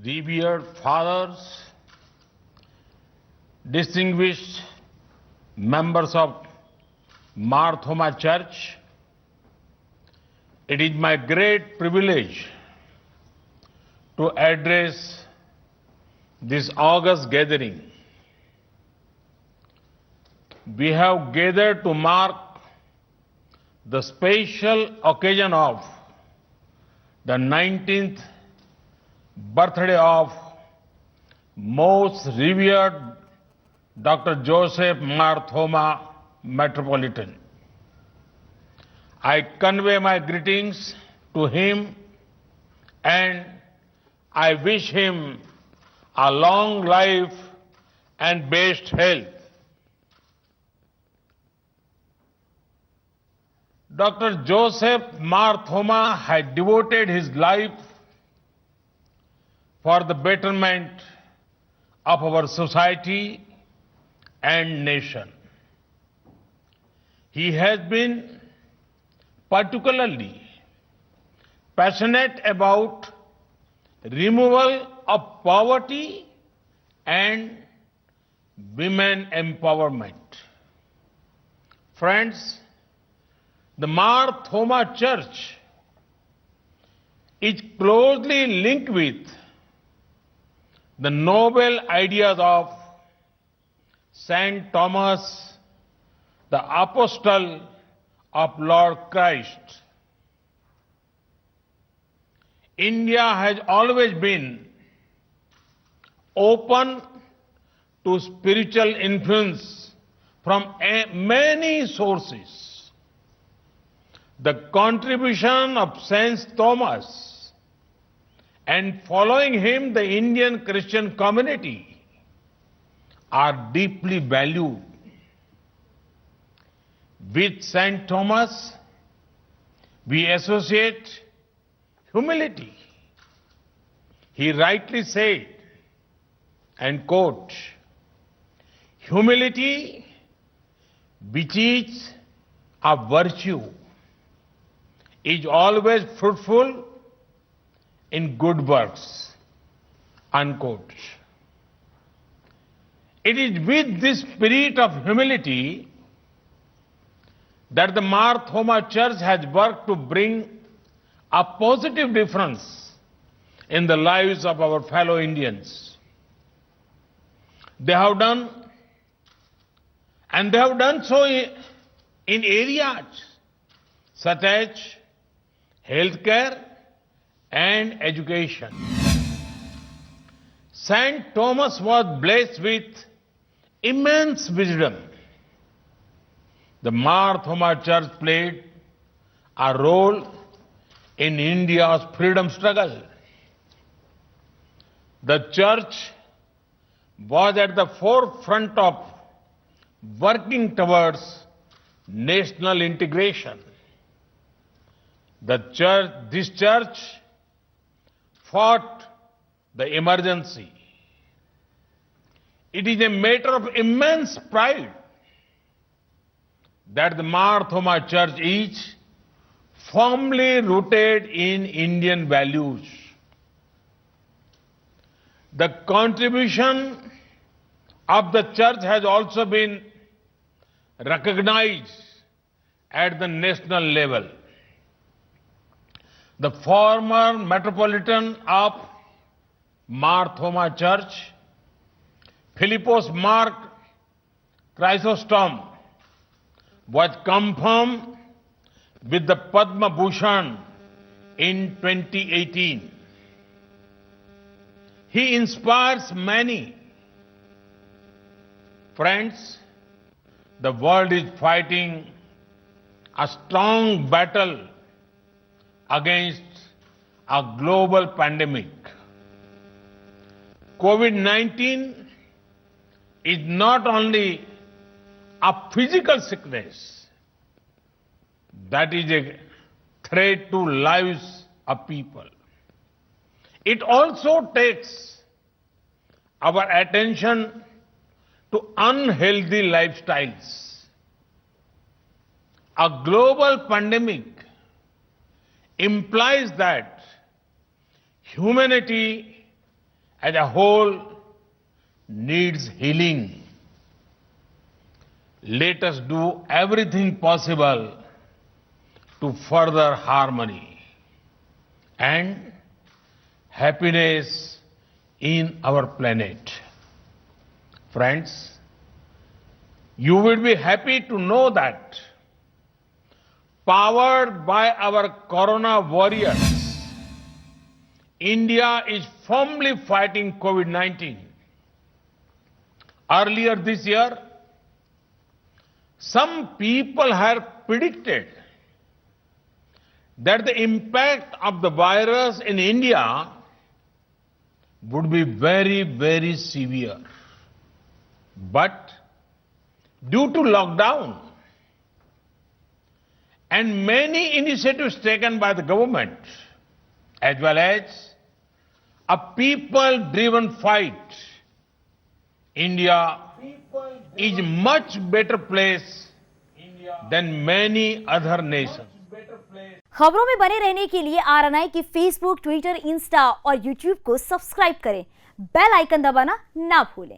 revered fathers, distinguished members of Mar Thoma Church, it is my great privilege to address this august gathering. We have gathered to mark the special occasion of the 19th birthday of most revered Dr. Joseph Mar Thoma Metropolitan. I convey my greetings to him and I wish him a long life and best health. Dr. Joseph Mar Thoma had devoted his life for the betterment of our society and nation. He has been particularly passionate about removal of poverty and women empowerment. Friends, the Mar Thoma Church is closely linked with the noble ideas of Saint Thomas, the Apostle of Lord Christ. India has always been open to spiritual influence from many sources. The contribution of Saint Thomas and following him the Indian Christian community are deeply valued. With Saint Thomas, we associate humility. He rightly said, and quote, "Humility, which is a virtue, is always fruitful in good works," unquote. It is with this spirit of humility that the Mar Thoma Church has worked to bring a positive difference in the lives of our fellow Indians. They have done so in areas such as healthcare and education. Saint Thomas was blessed with immense wisdom. The Mar Thoma Church played a role in India's freedom struggle. The church was at the forefront of working towards national integration. This church fought the emergency. It is a matter of immense pride that the Mar Thoma Church is firmly rooted in Indian values. The contribution of the church has also been recognized at the national level. The former Metropolitan of Mar Thoma Church, Philippos Mark Chrysostom, was confirmed with the Padma Bhushan in 2018. He inspires many. Friends, the world is fighting a strong battle against a global pandemic. COVID-19 is not only a physical sickness that is a threat to lives of people. It also takes our attention to unhealthy lifestyles. A global pandemic implies that humanity as a whole needs healing. Let us do everything possible to further harmony and happiness in our planet. Friends, you will be happy to know that, powered by our Corona warriors, India is firmly fighting COVID-19. Earlier this year, some people had predicted that the impact of the virus in India would be very, very severe. But due to lockdown and many initiatives taken by the government, as well as a people-driven fight, India is much better place than many other nations. खबरों में बने रहने के लिए RNI की Facebook, Twitter, Insta और YouTube को subscribe करें। बेल आइकन दबाना ना भूलें।